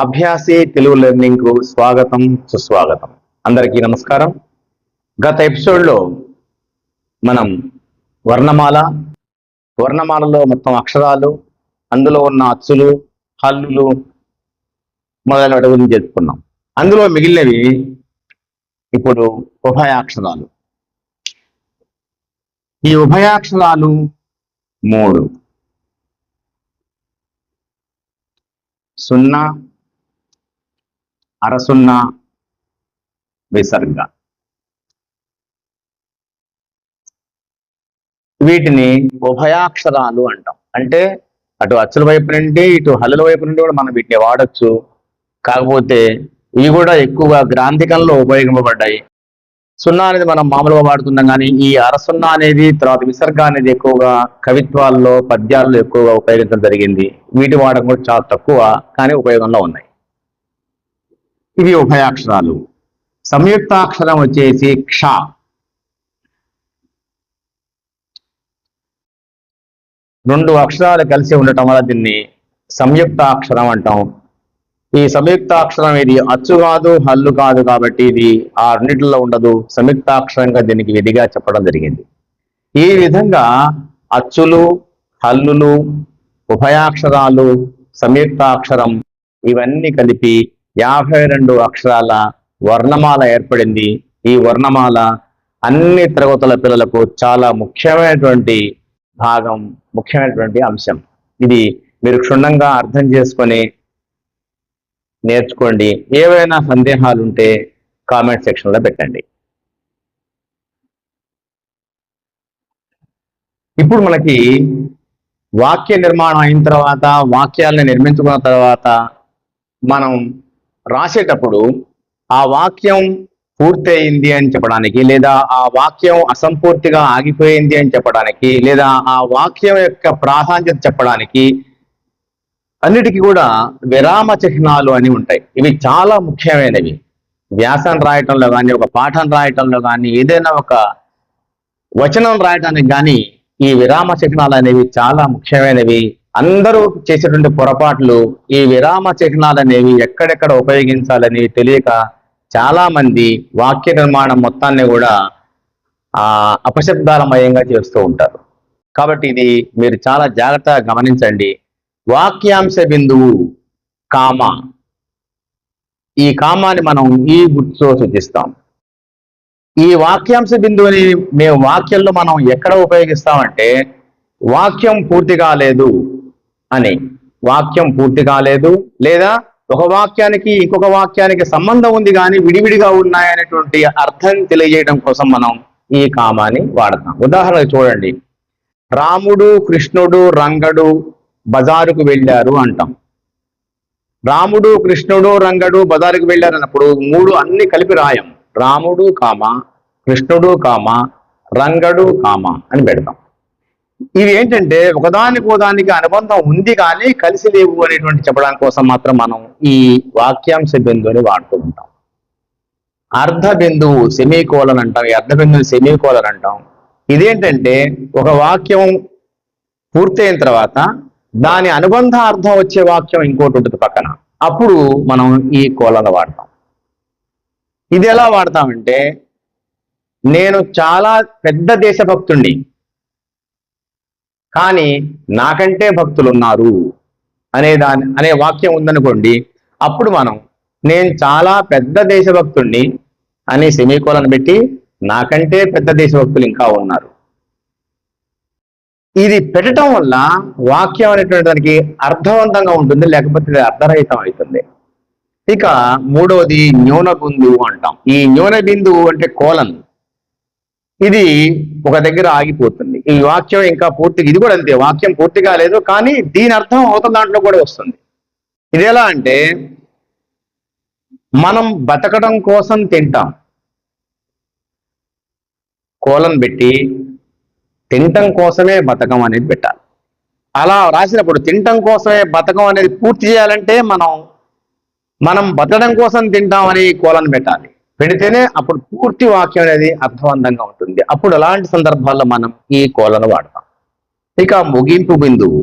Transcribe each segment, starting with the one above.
అభ్యాసి Telugu learning కు స్వాగతం, సుస్వాగతం. అందరికీ నమస్కారం. గత ఎపిసోడ్లో మనం వర్ణమాలలో మొత్తం అక్షరాలు, అందులో ఉన్న అచ్చులు, హల్లులు మొదలైన వాటి గురించి చెప్పుకున్నాం. అందులో మిగిలినవి ఇప్పుడు ఉభయాక్షరాలు. ఈ ఉభయాక్షరాలు 3: 0, అరసున్న, విసర్గ. వీటిని ఉభయాక్షరాలు అంటాం. అంటే అటు అచ్చుల వైపు నుండి ఇటు హల్లుల వైపు నుండి కూడా మనం వీటిని వాడచ్చు. కాకపోతే ఇవి కూడా ఎక్కువగా గ్రాంథికంలో ఉపయోగింపబడ్డాయి. సున్నా అనేది మనం మామూలుగా వాడుతున్నాం, కానీ ఈ అరసున్నా అనేది, తర్వాత విసర్గ అనేది ఎక్కువగా కవిత్వాల్లో, పద్యాల్లో ఎక్కువగా ఉపయోగించడం జరిగింది. వీటి వాడకం కూడా చాలా తక్కువ, కానీ ఉపయోగంలో ఉన్నాయి. ఇవి ఉభయాక్షరాలు. సంయుక్తాక్షరం వచ్చేసి క్ష. రెండు అక్షరాలు కలిసి ఉండటం వల్ల దీన్ని సంయుక్తాక్షరం అంటాం. ఈ సంయుక్తాక్షరం ఇది అచ్చు కాదు, హల్లు కాదు, కాబట్టి ఇది ఆ రెండిట్లో ఉండదు. సంయుక్తాక్షరంగా దీనికి విధిగా చెప్పడం జరిగింది. ఈ విధంగా అచ్చులు, హల్లులు, ఉభయాక్షరాలు, సంయుక్తాక్షరం ఇవన్నీ కలిపి 52 అక్షరాల వర్ణమాల ఏర్పడింది. ఈ వర్ణమాల అన్ని తరగతుల పిల్లలకు చాలా ముఖ్యమైనటువంటి భాగం, ముఖ్యమైనటువంటి అంశం. ఇది మీరు క్షుణ్ణంగా అర్థం చేసుకొని నేర్చుకోండి. ఏవైనా సందేహాలు ఉంటే కామెంట్ సెక్షన్లో పెట్టండి. ఇప్పుడు మనకి వాక్య నిర్మాణం అయిన తర్వాత, వాక్యాలను నిర్మించుకున్న తర్వాత మనం రాసేటప్పుడు ఆ వాక్యం పూర్తయింది అని చెప్పడానికి, లేదా ఆ వాక్యం అసంపూర్తిగా ఆగిపోయింది అని చెప్పడానికి, లేదా ఆ వాక్యం యొక్క ప్రాధాన్యత చెప్పడానికి అన్నిటికీ కూడా విరామ చిహ్నాలు అని ఉంటాయి. ఇవి చాలా ముఖ్యమైనవి. వ్యాసం రాయటంలో కానీ, ఒక పాఠం రాయటంలో కానీ, ఏదైనా ఒక వచనం రాయటానికి కానీ ఈ విరామ చిహ్నాలు అనేవి చాలా ముఖ్యమైనవి. అందరూ చేసేటువంటి పొరపాట్లు ఈ విరామ చిహ్నాలు అనేవి ఎక్కడెక్కడ ఉపయోగించాలని తెలియక చాలా మంది వాక్య నిర్మాణం మొత్తాన్ని కూడా అపశబ్దాలమయంగా చేస్తూ ఉంటారు. కాబట్టి ఇది మీరు చాలా జాగ్రత్తగా గమనించండి. వాక్యాంశ బిందువు కామ. ఈ కామాని మనం ఈ గుర్తుతో సూచిస్తాం. ఈ వాక్యాంశ బిందువుని మేము వాక్యంలో మనం ఎక్కడ ఉపయోగిస్తామంటే, వాక్యం పూర్తి కాలేదు అని, వాక్యం పూర్తి కాలేదు, లేదా ఒక వాక్యానికి ఇంకొక వాక్యానికి సంబంధం ఉంది కానీ విడివిడిగా ఉన్నాయనేటువంటి అర్థం తెలియజేయడం కోసం మనం ఈ కామాని వాడతాం. ఉదాహరణకు చూడండి, రాముడు, కృష్ణుడు, రంగడు బజారుకు వెళ్ళారు అంటాం. రాముడు, కృష్ణుడు, రంగడు బజారుకు వెళ్ళారు అన్నప్పుడు 3 అన్ని కలిపి రాయం. రాముడు కామ, కృష్ణుడు కామ, రంగడు కామ అని పెడతాం. ఇవి ఏంటంటే ఒకదానికి అనుబంధం ఉంది కానీ కలిసి లేవు అనేటువంటి చెప్పడానికి కోసం మాత్రం మనం ఈ వాక్యాంశ బిందువుని వాడుతూ ఉంటాం. అర్ధ బిందువు సెమీకోలన్ అంటాం. ఈ అర్ధ బిందువు సెమీకోలన్ అంటాం. ఇదేంటంటే ఒక వాక్యం పూర్తయిన తర్వాత దాని అనుబంధ అర్థం వచ్చే వాక్యం ఇంకోటి ఉంటుంది పక్కన, అప్పుడు మనం ఈ కోలను వాడతాం. ఇది ఎలా వాడతామంటే, నేను చాలా పెద్ద దేశభక్తుణ్ణి, కానీ నాకంటే భక్తులు ఉన్నారు అనే వాక్యం ఉందనుకోండి, అప్పుడు మనం నేను చాలా పెద్ద దేశభక్తుణ్ణి అని సెమీకోలను పెట్టి నాకంటే పెద్ద దేశభక్తులు ఇంకా ఉన్నారు. ఇది పెట్టడం వల్ల వాక్యం అనేటువంటి దానికి అర్థవంతంగా ఉంటుంది, లేకపోతే అర్థరహితం అవుతుంది. ఇక మూడవది న్యూన బిందువు అంటాం. ఈ న్యూన బిందువు అంటే కోలన్. ఇది ఒక దగ్గర ఆగిపోతుంది. ఈ వాక్యం ఇంకా పూర్తిగా, ఇది కూడా అంతే, వాక్యం పూర్తిగా లేదు కానీ దీని అర్థం అవతల దాంట్లో కూడా వస్తుంది. ఇది ఎలా అంటే, మనం బతకడం కోసం తింటాం, కోలన్ పెట్టి తినటం కోసమే బతకం అనేది పెట్టాలి. అలా రాసినప్పుడు తినటం కోసమే బతకం అనేది పూర్తి చేయాలంటే మనం బతకడం కోసం తింటామని కోలన్ పెట్టాలి. పెడితేనే అప్పుడు పూర్తి వాక్యం అనేది అర్థవంతంగా ఉంటుంది. అప్పుడు అలాంటి సందర్భాల్లో మనం ఈ కోలను వాడతాం. ఇక ముగింపు బిందువు.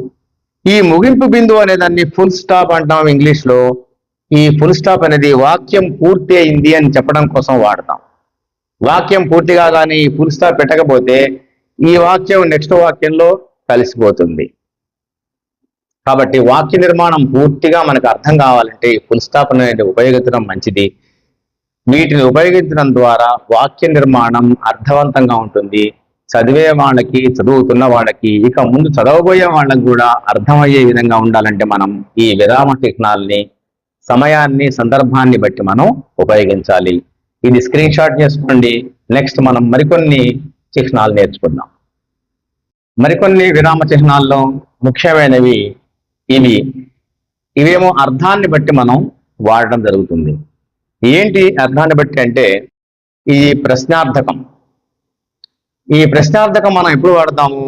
ఈ ముగింపు బిందువు అనేదాన్ని ఫుల్ స్టాప్ అంటాం ఇంగ్లీష్లో. ఈ ఫుల్ స్టాప్ అనేది వాక్యం పూర్తి అయింది అని చెప్పడం కోసం వాడతాం. వాక్యం పూర్తిగా కానీ ఈ ఫుల్ స్టాప్ పెట్టకపోతే ఈ వాక్యం నెక్స్ట్ వాక్యంలో కలిసిపోతుంది. కాబట్టి వాక్య నిర్మాణం పూర్తిగా మనకు అర్థం కావాలంటే ఈ ఫుల్ స్టాప్ అనేది ఉపయోగించడం మంచిది. వీటిని ఉపయోగించడం ద్వారా వాక్య నిర్మాణం అర్థవంతంగా ఉంటుంది. చదివే వాళ్ళకి, చదువుతున్న వాళ్ళకి, ఇక ముందు చదవబోయే వాళ్ళకి కూడా అర్థమయ్యే విధంగా ఉండాలంటే మనం ఈ విరామ చిహ్నాల్ని సమయాన్ని, సందర్భాన్ని బట్టి మనం ఉపయోగించాలి. ఇది స్క్రీన్ షాట్ చేసుకోండి. నెక్స్ట్ మనం మరికొన్ని చిహ్నాలు నేర్చుకుందాం. మరికొన్ని విరామ చిహ్నాల్లో ముఖ్యమైనవి ఇవేమో అర్థాన్ని బట్టి మనం వాడడం జరుగుతుంది. ఏంటి అర్థాన్ని బట్టి అంటే ఈ ప్రశ్నార్థకం. ఈ ప్రశ్నార్థకం మనం ఎప్పుడు వాడతాము?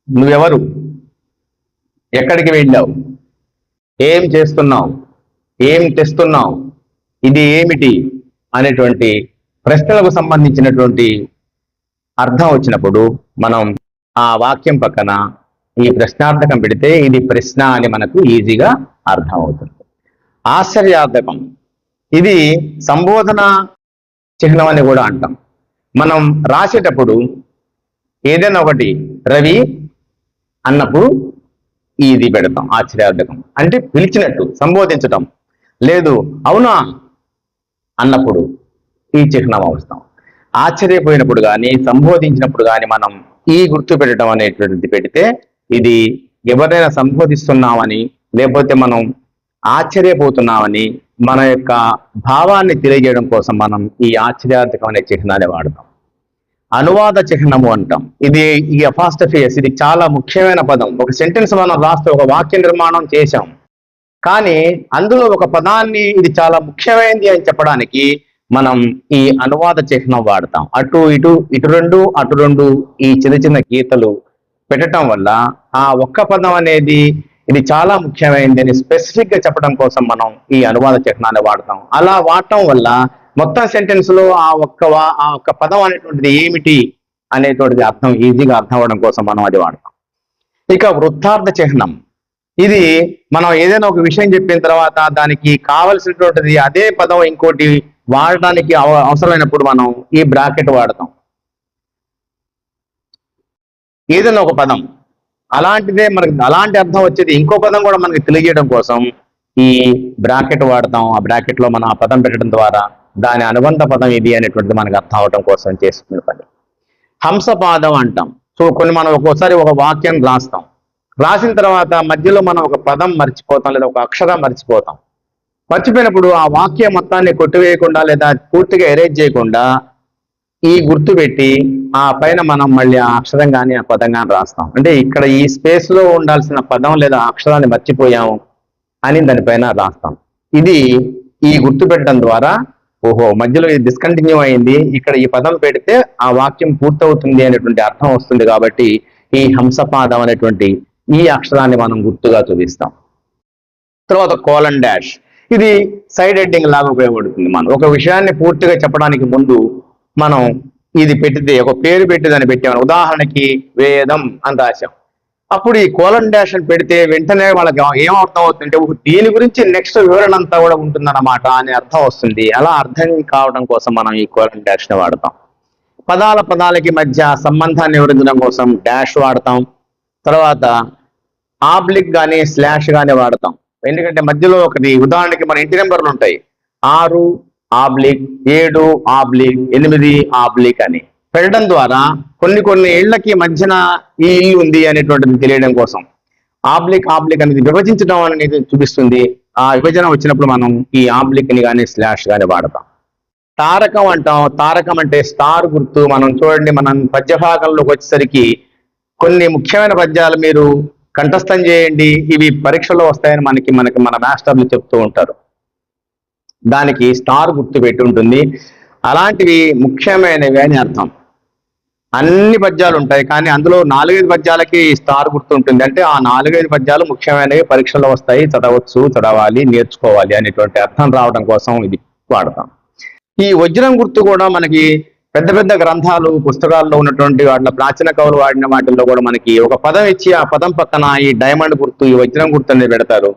నువ్వెవరు, ఎక్కడికి వెళ్ళావు, ఏం చేస్తున్నావు, ఏం తెస్తున్నావు, ఇది ఏమిటి అనేటువంటి ప్రశ్నలకు సంబంధించినటువంటి అర్థం వచ్చినప్పుడు మనం ఆ వాక్యం పక్కన ఈ ప్రశ్నార్థకం పెడితే ఇది ప్రశ్న అని మనకు ఈజీగా అర్థం అవుతుంది. ఆశ్చర్యార్థకం, ఇది సంబోధన చిహ్నం అని కూడా అంటాం. మనం రాసేటప్పుడు ఏదైనా ఒకటి రవి అన్నప్పుడు ఇది పెడతాం ఆశ్చర్యార్థకం, అంటే పిలిచినట్టు సంబోధించటం. లేదు అవునా అన్నప్పుడు ఈ చిహ్నం అవసరం. ఆశ్చర్యపోయినప్పుడు కానీ సంబోధించినప్పుడు కానీ మనం ఈ గుర్తు పెట్టడం అనేటువంటిది పెడితే ఇది ఎవరైనా సంబోధిస్తున్నామని, లేకపోతే మనం ఆశ్చర్యపోతున్నామని మన యొక్క భావాన్ని తెలియజేయడం కోసం మనం ఈ ఆశ్చర్యార్థకం అనే చిహ్నాన్ని వాడతాం. అనువాద చిహ్నము అంటాం. ఇది ఈ అపాస్ట్రఫియస్, ఇది చాలా ముఖ్యమైన పదం. ఒక సెంటెన్స్ మనం రాస్తే ఒక వాక్య నిర్మాణం చేశాం, కానీ అందులో ఒక పదాన్ని ఇది చాలా ముఖ్యమైనది అని చెప్పడానికి మనం ఈ అనువాద చిహ్నం వాడతాం. అటు ఇటు అటు రెండు ఈ చిన్న చిన్న గీతలు పెట్టడం వల్ల ఆ ఒక్క పదం అనేది ఇది చాలా ముఖ్యమైనది అని స్పెసిఫిక్ గా చెప్పడం కోసం మనం ఈ అనువాద చిహ్నాన్ని వాడతాం. అలా వాడటం వల్ల మొత్తం సెంటెన్స్ లో ఆ ఒక్క పదం అనేటువంటిది ఏమిటి అనేటువంటిది అర్థం ఈజీగా అర్థం అవ్వడం కోసం మనం అది వాడతాం. ఇక వృత్తార్థ చిహ్నం, ఇది మనం ఏదైనా ఒక విషయం చెప్పిన తర్వాత దానికి కావలసినటువంటిది అదే పదం ఇంకోటి వాడడానికి అవసరమైనప్పుడు మనం ఈ బ్రాకెట్ వాడతాం. ఏదైనా ఒక పదం అలాంటిదే మనకి అలాంటి అర్థం వచ్చేది ఇంకో పదం కూడా మనకి తెలియజేయడం కోసం ఈ బ్రాకెట్ వాడతాం. ఆ బ్రాకెట్ లో మనం ఆ పదం పెట్టడం ద్వారా దాని అనుబంధ పదం ఇది అనేటువంటిది మనకు అర్థం అవడం కోసం చేసుకునే పని. హంసపాదం అంటాం. సో కొన్ని మనం ఒక్కోసారి ఒక వాక్యం రాస్తాం, రాసిన తర్వాత మధ్యలో మనం ఒక పదం మర్చిపోతాం లేదా ఒక అక్షరం మర్చిపోతాం. మర్చిపోయినప్పుడు ఆ వాక్యం మొత్తాన్ని కొట్టివేయకుండా లేదా పూర్తిగా ఎరేజ్ చేయకుండా ఈ గుర్తు పెట్టి ఆ పైన మనం మళ్ళీ ఆ అక్షరం కానీ ఆ పదం కానీ రాస్తాం. అంటే ఇక్కడ ఈ స్పేస్ లో ఉండాల్సిన పదం లేదా అక్షరాన్ని మర్చిపోయాము అని దానిపైన రాస్తాం. ఇది ఈ గుర్తు పెట్టడం ద్వారా ఓహో మధ్యలో ఇది డిస్కంటిన్యూ అయింది, ఇక్కడ ఈ పదం పెడితే ఆ వాక్యం పూర్తవుతుంది అనేటువంటి అర్థం వస్తుంది. కాబట్టి ఈ హంసపాదం అనేటువంటి ఈ అక్షరాన్ని మనం గుర్తుగా చూపిస్తాం. తర్వాత కోలన్ డాష్, ఇది సైడ్ హెడ్డింగ్ లాగా ఉపయోగపడుతుంది. మనం ఒక విషయాన్ని పూర్తిగా చెప్పడానికి ముందు మనం ఇది పెట్టితే ఒక పేరు పెట్టి దాన్ని పెట్టామని, ఉదాహరణకి వేదం అని రాశాం, అప్పుడు ఈ కోలన్ డాష్ అని పెడితే వెంటనే వాళ్ళకి ఏమర్థం అవుతుందంటే దీని గురించి నెక్స్ట్ వివరణ అంతా కూడా ఉంటుందన్నమాట అనే అర్థం వస్తుంది. అలా అర్థం కావడం కోసం మనం ఈ కోలన్ డాష్ ని వాడతాం. పదాలకి మధ్య సంబంధాన్ని వివరించడం కోసం డాష్ వాడతాం. తర్వాత ఆబ్లిక్ కానీ స్లాష్ కానీ వాడతాం. ఎందుకంటే మధ్యలో ఒకటి ఉదాహరణకి మన ఇంటి నెంబర్లు ఉంటాయి, 6/7/8 అని పెట్టడం ద్వారా కొన్ని ఇళ్లకి మధ్యన ఈ ఇల్లు ఉంది అనేటువంటిది తెలియడం కోసం ఆబ్లిక్ అనేది విభజించడం అనేది చూపిస్తుంది. ఆ విభజన వచ్చినప్పుడు మనం ఈ ఆబ్లిక్ ని కానీ స్లాష్ కానీ వాడతాం. తారకం అంటాం. తారకం అంటే స్టార్ గుర్తు. మనం చూడండి, మనం పద్యభాగంలోకి వచ్చేసరికి కొన్ని ముఖ్యమైన పద్యాలు మీరు కంఠస్థం చేయండి, ఇవి పరీక్షలో వస్తాయని మన మాస్టర్లు చెప్తూ ఉంటారు. దానికి స్టార్ గుర్తు పెట్టి ఉంటుంది. అలాంటివి ముఖ్యమైనవి అని అర్థం. అన్ని పద్యాలు ఉంటాయి, కానీ అందులో 4-5 పద్యాలకి స్టార్ గుర్తు ఉంటుంది. అంటే ఆ 4-5 పద్యాలు ముఖ్యమైనవి, పరీక్షలో వస్తాయి, చదవచ్చు, చదవాలి, నేర్చుకోవాలి అనేటువంటి అర్థం రావడం కోసం ఇది వాడతాం. ఈ వజ్రం గుర్తు కూడా మనకి పెద్ద గ్రంథాలు, పుస్తకాల్లో ఉన్నటువంటి వాటిలో ప్రాచీన కవులు వాడిన వాటిల్లో కూడా మనకి ఒక పదం ఇచ్చి ఆ పదం పక్కన ఈ డైమండ్ గుర్తు, ఈ వజ్రం గుర్తు అనేది పెడతారు.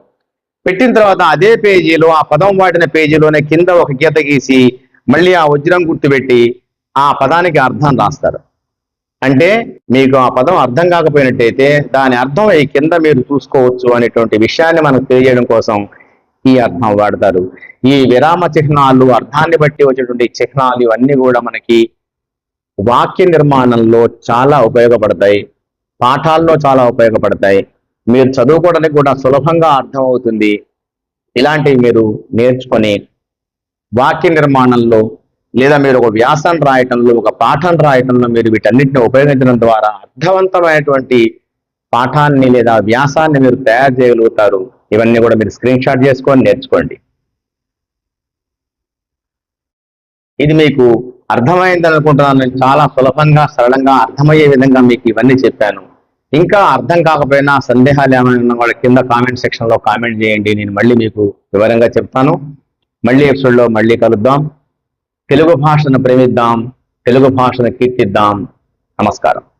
పెట్టిన తర్వాత అదే పేజీలో ఆ పదం వాడిన పేజీలోనే కింద ఒక గీత గీసి మళ్ళీ ఆ వజ్రం గుర్తు పెట్టి ఆ పదానికి అర్థం రాస్తారు. అంటే మీకు ఆ పదం అర్థం కాకపోయినట్టయితే దాని అర్థం ఈ కింద మీరు చూసుకోవచ్చు అనేటువంటి విషయాన్ని మనకు తెలియజేయడం కోసం ఈ అర్థం వాడతారు. ఈ విరామ చిహ్నాలు, అర్థాన్ని బట్టి వచ్చేటువంటి చిహ్నాలు ఇవన్నీ కూడా మనకి వాక్య నిర్మాణంలో చాలా ఉపయోగపడతాయి, పాఠాల్లో చాలా ఉపయోగపడతాయి. మీరు చదువుకోవడానికి కూడా సులభంగా అర్థం అవుతుంది. ఇలాంటివి మీరు నేర్చుకొని వాక్య నిర్మాణంలో లేదా మీరు ఒక వ్యాసాన్ని రాయటంలో, ఒక పాఠం రాయటంలో మీరు వీటన్నిటిని ఉపయోగించడం ద్వారా అర్థవంతమైనటువంటి పాఠాన్ని లేదా వ్యాసాన్ని మీరు తయారు చేయగలుగుతారు. ఇవన్నీ కూడా మీరు స్క్రీన్ షాట్ చేసుకొని నేర్చుకోండి. ఇది మీకు అర్థమైంది అనుకుంటున్నాను. నేను చాలా సులభంగా, సరళంగా అర్థమయ్యే విధంగా మీకు ఇవన్నీ చెప్పాను. ఇంకా అర్థం కాకపోయినా సందేహాలు ఏమైనా వాళ్ళ కింద కామెంట్ సెక్షన్లో కామెంట్ చేయండి. నేను మళ్ళీ మీకు వివరంగా చెప్తాను. మళ్ళీ ఎపిసోడ్లో మళ్ళీ కలుద్దాం. తెలుగు భాషను ప్రేమిద్దాం, తెలుగు భాషను కీర్తిద్దాం. నమస్కారం.